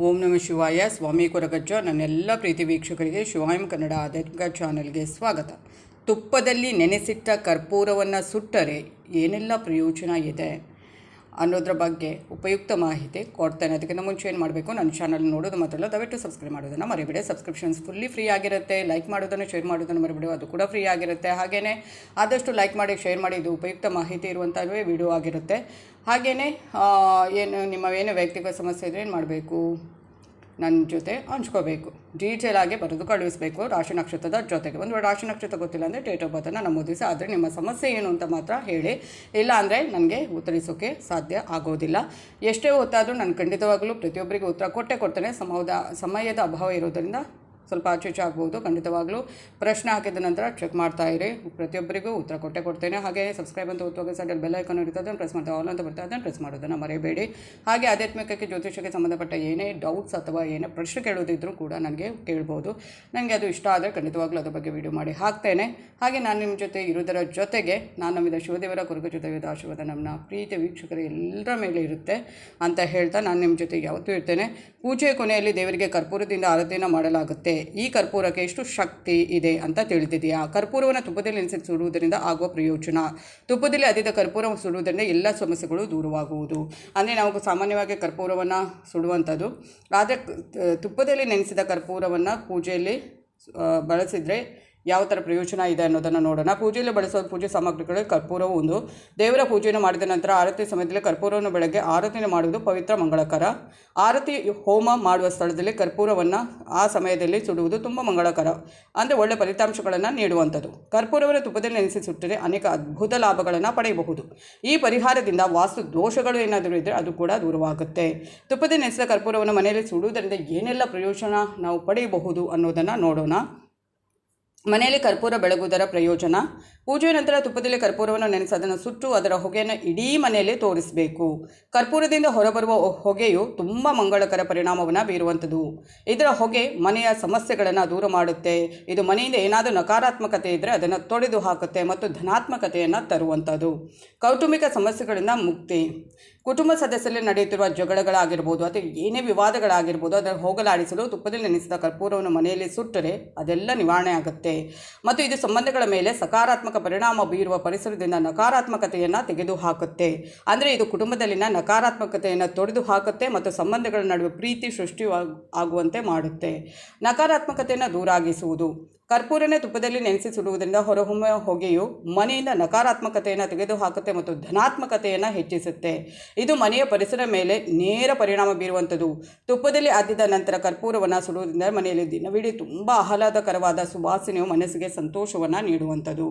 ಓಂ ನಮಃ ಶಿವಾಯ. ಸ್ವಾಮಿ ಕೊರಗಜ್ಜ. ನನ್ನೆಲ್ಲ ಪ್ರೀತಿ ವೀಕ್ಷಕರಿಗೆ ಶಿವಾಯಂ ಕನ್ನಡ ಆಧ್ಯಾತ್ಮಿಕ ಚಾನಲ್ಗೆ ಸ್ವಾಗತ. ತುಪ್ಪದಲ್ಲಿ ನೆನೆಸಿಟ್ಟ ಕರ್ಪೂರವನ್ನು ಸುಟ್ಟರೆ ಏನೆಲ್ಲ ಪ್ರಯೋಜನ ಇದೆ ಅನ್ನೋದ್ರ ಬಗ್ಗೆ ಉಪಯುಕ್ತ ಮಾಹಿತಿ ಕೊಡ್ತೇನೆ. ಅದಕ್ಕಿಂತ ಮುಂಚೆ ಏನು ಮಾಡಬೇಕು, ನನ್ನ ಚಾನಲ್ ನೋಡೋದು ಮಾತ್ರಲ್ಲ, ದಯವಿಟ್ಟು ಸಬ್ಸ್ಕ್ರೈಬ್ ಮಾಡೋದನ್ನು ಮರಿಬೇಡಿ. ಸಬ್ಸ್ಕ್ರಿಪ್ಷನ್ಸ್ ಫುಲ್ಲಿ ಫ್ರೀ ಆಗಿರುತ್ತೆ. ಲೈಕ್ ಮಾಡೋದನ್ನು, ಶೇರ್ ಮಾಡೋದನ್ನು ಮರಿಬೇಡಿ, ಅದು ಕೂಡ ಫ್ರೀ ಆಗಿರುತ್ತೆ. ಹಾಗೆಯೇ ಆದಷ್ಟು ಲೈಕ್ ಮಾಡಿ, ಶೇರ್ ಮಾಡಿ. ಇದು ಉಪಯುಕ್ತ ಮಾಹಿತಿ ಇರುವಂಥವೇ ವಿಡಿಯೋ ಆಗಿರುತ್ತೆ. ಹಾಗೆಯೇ ಏನು ವೈಯಕ್ತಿಕ ಸಮಸ್ಯೆ ಇದ್ದರೆ ಏನು ಮಾಡಬೇಕು, ನನ್ನ ಜೊತೆ ಹಂಚ್ಕೋಬೇಕು. ಡೀಟೇಲ್ ಆಗಿ ಬರೆದು ಕಳುಹಿಸಬೇಕು ರಾಶಿ ನಕ್ಷತ್ರದ ಜೊತೆಗೆ. ಒಂದು ವೇಳೆ ರಾಶಿ ನಕ್ಷತ್ರ ಗೊತ್ತಿಲ್ಲ ಅಂದರೆ ಡೇಟ್ ಆಫ್ ಬರ್ತನ್ನು ನಮೂದಿಸಿ. ಆದರೆ ನಿಮ್ಮ ಸಮಸ್ಯೆ ಏನು ಅಂತ ಮಾತ್ರ ಹೇಳಿ, ಇಲ್ಲ ಅಂದರೆ ನನಗೆ ಉತ್ತರಿಸೋಕ್ಕೆ ಸಾಧ್ಯ ಆಗೋದಿಲ್ಲ. ಎಷ್ಟೇ ಹೊತ್ತಾದರೂ ನಾನು ಖಂಡಿತವಾಗಲೂ ಪ್ರತಿಯೊಬ್ಬರಿಗೆ ಉತ್ತರ ಕೊಡ್ತೇನೆ. ಸಮಯದ ಅಭಾವ ಇರೋದರಿಂದ ಸ್ವಲ್ಪ ಆಚೆ ಆಗ್ಬೋದು. ಖಂಡಿತವಾಗ್ಲೂ ಪ್ರಶ್ನೆ ಹಾಕಿದ ನಂತರ ಚೆಕ್ ಮಾಡ್ತಾ ಇರಿ. ಪ್ರತಿಯೊಬ್ಬರಿಗೂ ಉತ್ತರ ಕೊಡ್ತೇನೆ. ಹಾಗೆ ಸಬ್ಸ್ಕ್ರೈಬ್ ಅಂತ ಒತ್ತುವಾಗ ಸೈಡಲ್ಲಿ ಬೆಲ್ ಐಕಾನ್ ಇರುತ್ತೆ, ಅದನ್ನು ಪ್ರೆಸ್ ಮಾಡ್ತಾ ಆಲ್ ಅಂತ ಬರ್ತದೆ, ಅದನ್ನು ಪ್ರೆಸ್ ಮಾಡೋದನ್ನು ಮರೆಯಬೇಡಿ. ಹಾಗೆ ಆಧ್ಯಾತ್ಮಿಕಕ್ಕೆ, ಜ್ಯೋತಿಷಕ್ಕೆ ಸಂಬಂಧಪಟ್ಟ ಏನೇ ಡೌಟ್ಸ್ ಅಥವಾ ಏನೇ ಪ್ರಶ್ನೆ ಕೇಳೋದಿದ್ರೂ ಕೂಡ ನನಗೆ ಕೇಳ್ಬೋದು. ನನಗೆ ಅದು ಇಷ್ಟ ಆದರೆ ಖಂಡಿತವಾಗ್ಲೂ ಅದ್ರ ಬಗ್ಗೆ ವಿಡಿಯೋ ಮಾಡಿ ಹಾಕ್ತೇನೆ. ಹಾಗೆ ನಾನು ನಿಮ್ಮ ಜೊತೆ ಇರೋದರ ಜೊತೆಗೆ ನಾನು ನಂಬಿದ ಶಿವದೇವರ ಕೊರಗ ಜೊತೆಗಿದ ಆಶೀರ್ವಾದ ನಮ್ಮ ಪ್ರೀತಿ ವೀಕ್ಷಕರ ಎಲ್ಲರ ಮೇಲೆ ಇರುತ್ತೆ ಅಂತ ಹೇಳ್ತಾ ನಾನು ನಿಮ್ಮ ಜೊತೆಗೆ ಯಾವತ್ತೂ ಇರ್ತೇನೆ. ಪೂಜೆಯ ಕೊನೆಯಲ್ಲಿ ದೇವರಿಗೆ ಕರ್ಪೂರದಿಂದ ಆರತಿಯನ್ನು ಮಾಡಲಾಗುತ್ತೆ. ಈ ಕರ್ಪೂರಕ್ಕೆ ಎಷ್ಟು ಶಕ್ತಿ ಇದೆ ಅಂತ ತಿಳಿದಿದೆಯಾ? ಕರ್ಪೂರವನ್ನು ತುಪ್ಪದಲ್ಲಿ ನೆನೆಸಿ ಸುಡುವುದರಿಂದ ಆಗುವ ಪ್ರಯೋಜನ. ತುಪ್ಪದಲ್ಲಿ ಅದಿದ ಕರ್ಪೂರವನ್ನು ಸುಡುವುದರಿಂದ ಎಲ್ಲ ಸಮಸ್ಯೆಗಳು ದೂರವಾಗುವುದು. ಅಂದರೆ ನಾವು ಸಾಮಾನ್ಯವಾಗಿ ಕರ್ಪೂರವನ್ನು ಸುಡುವಂಥದ್ದು, ಆದರೆ ತುಪ್ಪದಲ್ಲಿ ನೆನೆಸಿದ ಕರ್ಪೂರವನ್ನು ಪೂಜೆಯಲ್ಲಿ ಬಳಸಿದರೆ ಯಾವ ಥರ ಪ್ರಯೋಜನ ಇದೆ ಅನ್ನೋದನ್ನು ನೋಡೋಣ. ಪೂಜೆಯಲ್ಲಿ ಬಳಸುವ ಪೂಜೆ ಸಾಮಗ್ರಿಗಳಲ್ಲಿ ಕರ್ಪೂರವು ಒಂದು. ದೇವರ ಪೂಜೆಯನ್ನು ಮಾಡಿದ ನಂತರ ಆರತಿ ಸಮಯದಲ್ಲಿ ಕರ್ಪೂರವನ್ನು ಬೆಳಗ್ಗೆ ಆರತಿಯನ್ನು ಮಾಡುವುದು ಪವಿತ್ರ, ಮಂಗಳಕರ. ಆರತಿ ಹೋಮ ಮಾಡುವ ಸ್ಥಳದಲ್ಲಿ ಕರ್ಪೂರವನ್ನು ಆ ಸಮಯದಲ್ಲಿ ಸುಡುವುದು ತುಂಬ ಮಂಗಳಕರ, ಅಂದರೆ ಒಳ್ಳೆಯ ಫಲಿತಾಂಶಗಳನ್ನು ನೀಡುವಂಥದ್ದು. ಕರ್ಪೂರವನ್ನು ತುಪ್ಪದಲ್ಲಿ ನೆನೆಸಿ ಸುಟ್ಟರೆ ಅನೇಕ ಅದ್ಭುತ ಲಾಭಗಳನ್ನು ಪಡೆಯಬಹುದು. ಈ ಪರಿಹಾರದಿಂದ ವಾಸ್ತು ದೋಷಗಳು ಏನಾದರೂ ಇದ್ದರೆ ಅದು ಕೂಡ ದೂರವಾಗುತ್ತೆ. ತುಪ್ಪದಲ್ಲಿ ನೆನೆಸಿದ ಕರ್ಪೂರವನ್ನು ಮನೆಯಲ್ಲಿ ಸುಡುವುದರಿಂದ ಏನೆಲ್ಲ ಪ್ರಯೋಜನ ನಾವು ಪಡೆಯಬಹುದು ಅನ್ನೋದನ್ನು ನೋಡೋಣ. ಮನೆಯಲ್ಲಿ ಕರ್ಪೂರ ಬೆಳಗುವುದರ ಪ್ರಯೋಜನ. ಪೂಜೆಯ ನಂತರ ತುಪ್ಪದಲ್ಲಿ ಕರ್ಪೂರವನ್ನು ನೆನೆಸಿ ಅದನ್ನು ಸುಟ್ಟು ಅದರ ಹೊಗೆಯನ್ನು ಇಡೀ ಮನೆಯಲ್ಲಿ ತೋರಿಸಬೇಕು. ಕರ್ಪೂರದಿಂದ ಹೊರಬರುವ ಹೊಗೆಯು ತುಂಬ ಮಂಗಳಕರ ಪರಿಣಾಮವನ್ನು ಬೀರುವಂಥದ್ದು. ಇದರ ಹೊಗೆ ಮನೆಯ ಸಮಸ್ಯೆಗಳನ್ನು ದೂರ ಮಾಡುತ್ತೆ. ಇದು ಮನೆಯಿಂದ ಏನಾದರೂ ನಕಾರಾತ್ಮಕತೆ ಇದ್ದರೆ ಅದನ್ನು ತೊಡೆದು ಹಾಕುತ್ತೆ ಮತ್ತು ಧನಾತ್ಮಕತೆಯನ್ನು ತರುವಂಥದ್ದು. ಕೌಟುಂಬಿಕ ಸಮಸ್ಯೆಗಳಿಂದ ಮುಕ್ತಿ. ಕುಟುಂಬ ಸದಸ್ಯರಲ್ಲಿ ನಡೆಯುತ್ತಿರುವ ಜಗಳಗಳಾಗಿರ್ಬೋದು ಅಥವಾ ಏನೇ ವಿವಾದಗಳಾಗಿರ್ಬೋದು ಅದನ್ನು ಹೋಗಲಾಡಿಸಲು ತುಪ್ಪದಲ್ಲಿ ನೆನೆಸಿದ ಕರ್ಪೂರವನ್ನು ಮನೆಯಲ್ಲಿ ಸುಟ್ಟರೆ ಅದೆಲ್ಲ ನಿವಾರಣೆ ಆಗುತ್ತೆ ಮತ್ತು ಇದು ಸಂಬಂಧಗಳ ಮೇಲೆ ಸಕಾರಾತ್ಮಕ ಪರಿಣಾಮ ಬೀರುವ ಪರಿಸರದಿಂದ ನಕಾರಾತ್ಮಕತೆಯನ್ನು ತೆಗೆದುಹಾಕುತ್ತೆ. ಅಂದರೆ ಇದು ಕುಟುಂಬದಲ್ಲಿನ ನಕಾರಾತ್ಮಕತೆಯನ್ನು ತೊಡೆದು ಹಾಕುತ್ತೆ ಮತ್ತು ಸಂಬಂಧಗಳ ನಡುವೆ ಪ್ರೀತಿ ಸೃಷ್ಟಿ ಆಗುವಂತೆ ಮಾಡುತ್ತೆ. ನಕಾರಾತ್ಮಕತೆಯನ್ನು ದೂರಾಗಿಸುವುದು. ಕರ್ಪೂರನೇ ತುಪ್ಪದಲ್ಲಿ ನೆನೆಸಿ ಸುಡುವುದರಿಂದ ಹೊರಹೊಮ್ಮುವ ಹೊಗೆಯು ಮನೆಯಿಂದ ನಕಾರಾತ್ಮಕತೆಯನ್ನು ತೆಗೆದುಹಾಕುತ್ತೆ ಮತ್ತು ಧನಾತ್ಮಕತೆಯನ್ನು ಹೆಚ್ಚಿಸುತ್ತೆ. ಇದು ಮನೆಯ ಪರಿಸರ ಮೇಲೆ ನೇರ ಪರಿಣಾಮ ಬೀರುವಂಥದ್ದು. ತುಪ್ಪದಲ್ಲಿ ಅದ್ದಿದ ನಂತರ ಕರ್ಪೂರವನ್ನು ಸುಡುವುದರಿಂದ ಮನೆಯಲ್ಲಿ ದಿನವಿಡೀ ತುಂಬ ಆಹ್ಲಾದಕರವಾದ ಸುವಾಸನೆಯು ಮನಸ್ಸಿಗೆ ಸಂತೋಷವನ್ನು ನೀಡುವಂಥದ್ದು.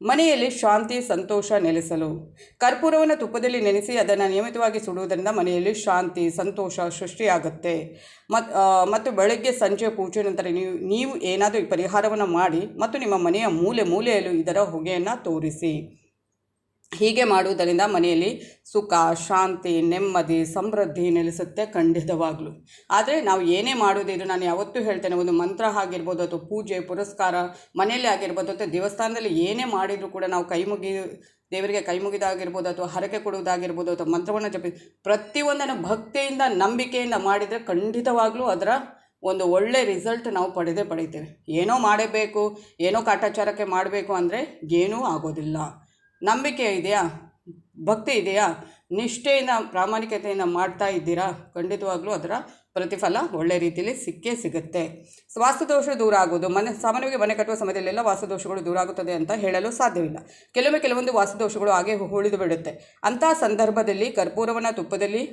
ಮನೆಯಲ್ಲಿ ಶಾಂತಿ, ಸಂತೋಷ ನೆಲೆಸಲು. ಕರ್ಪೂರವನ್ನು ತುಪ್ಪದಲ್ಲಿ ನೆನೆಸಿ ಅದನ್ನು ನಿಯಮಿತವಾಗಿ ಸುಡುವುದರಿಂದ ಮನೆಯಲ್ಲಿ ಶಾಂತಿ, ಸಂತೋಷ ಸೃಷ್ಟಿಯಾಗುತ್ತೆ. ಮತ್ತು ಬೆಳಗ್ಗೆ ಸಂಜೆ ಪೂಜೆ ನಂತರ ನೀವು ಏನಾದರೂ ಈ ಪರಿಹಾರವನ್ನು ಮಾಡಿ ಮತ್ತು ನಿಮ್ಮ ಮನೆಯ ಮೂಲೆಯಲ್ಲೂ ಇದರ ಹೊಗೆಯನ್ನು ತೋರಿಸಿ. ಹೀಗೆ ಮಾಡುವುದರಿಂದ ಮನೆಯಲ್ಲಿ ಸುಖ, ಶಾಂತಿ, ನೆಮ್ಮದಿ, ಸಮೃದ್ಧಿ ನೆಲೆಸುತ್ತೆ ಖಂಡಿತವಾಗ್ಲೂ. ಆದರೆ ನಾವು ಏನೇ ಮಾಡೋದಿದ್ರು ನಾನು ಯಾವತ್ತೂ ಹೇಳ್ತೇನೆ, ಒಂದು ಮಂತ್ರ ಆಗಿರ್ಬೋದು ಅಥವಾ ಪೂಜೆ ಪುರಸ್ಕಾರ ಮನೆಯಲ್ಲೇ ಆಗಿರ್ಬೋದು ಅಥವಾ ದೇವಸ್ಥಾನದಲ್ಲಿ ಏನೇ ಮಾಡಿದರೂ ಕೂಡ ನಾವು ದೇವರಿಗೆ ಕೈ ಮುಗಿದಾಗಿರ್ಬೋದು ಅಥವಾ ಹರಕೆ ಕೊಡುವುದಾಗಿರ್ಬೋದು ಅಥವಾ ಮಂತ್ರವನ್ನು ಪ್ರತಿಯೊಂದನ್ನು ಭಕ್ತಿಯಿಂದ ನಂಬಿಕೆಯಿಂದ ಮಾಡಿದರೆ ಖಂಡಿತವಾಗ್ಲೂ ಅದರ ಒಂದು ಒಳ್ಳೆ ರಿಸಲ್ಟ್ ನಾವು ಪಡಿತೇವೆ. ಏನೋ ಮಾಡಬೇಕು, ಏನೋ ಕಾಟಾಚಾರಕ್ಕೆ ಮಾಡಬೇಕು ಅಂದರೆ ಏನೂ ಆಗೋದಿಲ್ಲ. ನಂಬಿಕೆ ಇದೆಯಾ, ಭಕ್ತಿ ಇದೆಯಾ, ನಿಷ್ಠೆಯಿಂದ ಪ್ರಾಮಾಣಿಕತೆಯಿಂದ ಮಾಡ್ತಾ ಇದ್ದೀರಾ, ಖಂಡಿತವಾಗ್ಲೂ ಅದರ ಪ್ರತಿಫಲ ಒಳ್ಳೆ ರೀತಿಯಲ್ಲಿ ಸಿಗುತ್ತೆ. ವಾಸ್ತುದೋಷ ದೂರ ಆಗೋದು. ಸಾಮಾನ್ಯವಾಗಿ ಮನೆ ಕಟ್ಟುವ ಸಮಯದಲ್ಲೆಲ್ಲ ವಾಸ್ತುದೋಷಗಳು ದೂರ ಆಗುತ್ತದೆ ಅಂತ ಹೇಳಲು ಸಾಧ್ಯವಿಲ್ಲ. ಕೆಲವೊಂದು ವಾಸ್ತುದೋಷಗಳು ಹಾಗೆ ಉಳಿದು ಬಿಡುತ್ತೆ. ಅಂತಹ ಸಂದರ್ಭದಲ್ಲಿ ಕರ್ಪೂರವನ್ನು ತುಪ್ಪದಲ್ಲಿ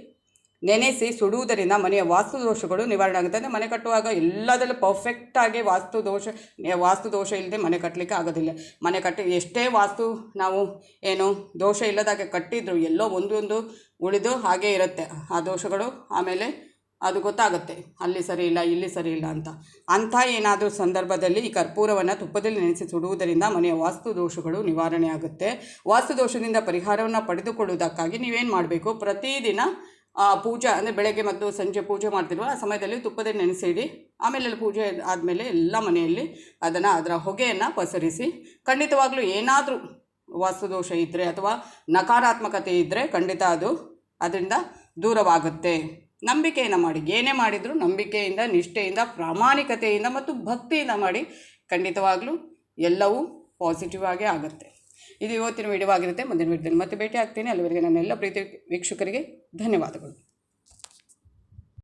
ನೆನೆಸಿ ಸುಡುವುದರಿಂದ ಮನೆಯ ವಾಸ್ತುದೋಷಗಳು ನಿವಾರಣೆ ಆಗುತ್ತೆ. ಅಂದರೆ ಮನೆ ಕಟ್ಟುವಾಗ ಎಲ್ಲದರಲ್ಲೂ ಪರ್ಫೆಕ್ಟಾಗಿ ವಾಸ್ತುದೋಷ ಇಲ್ಲದೆ ಮನೆ ಕಟ್ಟಲಿಕ್ಕೆ ಆಗೋದಿಲ್ಲ. ಮನೆ ಎಷ್ಟೇ ನಾವು ದೋಷ ಇಲ್ಲದಾಗೆ ಕಟ್ಟಿದ್ರು ಎಲ್ಲೋ ಒಂದು ಉಳಿದು ಹಾಗೇ ಇರುತ್ತೆ ಆ ದೋಷಗಳು. ಆಮೇಲೆ ಅದು ಗೊತ್ತಾಗುತ್ತೆ, ಅಲ್ಲಿ ಸರಿ ಇಲ್ಲ, ಇಲ್ಲಿ ಸರಿ ಇಲ್ಲ ಅಂತ. ಏನಾದರೂ ಸಂದರ್ಭದಲ್ಲಿ ಈ ಕರ್ಪೂರವನ್ನು ತುಪ್ಪದಲ್ಲಿ ನೆನೆಸಿ ಸುಡುವುದರಿಂದ ಮನೆಯ ವಾಸ್ತುದೋಷಗಳು ನಿವಾರಣೆ ಆಗುತ್ತೆ. ವಾಸ್ತುದೋಷದಿಂದ ಪರಿಹಾರವನ್ನು ಪಡೆದುಕೊಳ್ಳುವುದಕ್ಕಾಗಿ ನೀವೇನು ಮಾಡಬೇಕು, ಪ್ರತಿದಿನ ಪೂಜೆ ಅಂದರೆ ಬೆಳಗ್ಗೆ ಮತ್ತು ಸಂಜೆ ಪೂಜೆ ಮಾಡ್ತಿರುವ ಆ ಸಮಯದಲ್ಲಿ ತುಪ್ಪದಲ್ಲಿ ನೆನೆಸಿಡಿ. ಆಮೇಲೆ ಪೂಜೆ ಆದಮೇಲೆ ಎಲ್ಲ ಮನೆಯಲ್ಲಿ ಅದರ ಹೊಗೆಯನ್ನು ಪಸರಿಸಿ. ಖಂಡಿತವಾಗ್ಲೂ ಏನಾದರೂ ವಾಸ್ತುದೋಷ ಇದ್ದರೆ ಅಥವಾ ನಕಾರಾತ್ಮಕತೆ ಇದ್ದರೆ ಖಂಡಿತ ಅದರಿಂದ ದೂರವಾಗುತ್ತೆ. ನಂಬಿಕೆಯನ್ನು ಮಾಡಿ, ಏನೇ ಮಾಡಿದರೂ ನಂಬಿಕೆಯಿಂದ, ನಿಷ್ಠೆಯಿಂದ, ಪ್ರಾಮಾಣಿಕತೆಯಿಂದ ಮತ್ತು ಭಕ್ತಿಯಿಂದ ಮಾಡಿ. ಖಂಡಿತವಾಗಲೂ ಎಲ್ಲವೂ ಪಾಸಿಟಿವ್ ಆಗೇ ಆಗುತ್ತೆ. ಇದು ಇವತ್ತಿನ ವಿಡಿಯೋ ಆಗಿರುತ್ತೆ. ಮುಂದಿನ ವಿಡಿಯೋದಲ್ಲಿ ಮತ್ತೆ ಭೇಟಿ ಆಗ್ತೀನಿ. ಅಲ್ಲಿವರೆಗೆ ನನ್ನೆಲ್ಲ ಪ್ರೀತಿ ವೀಕ್ಷಕರಿಗೆ ಧನ್ಯವಾದಗಳು.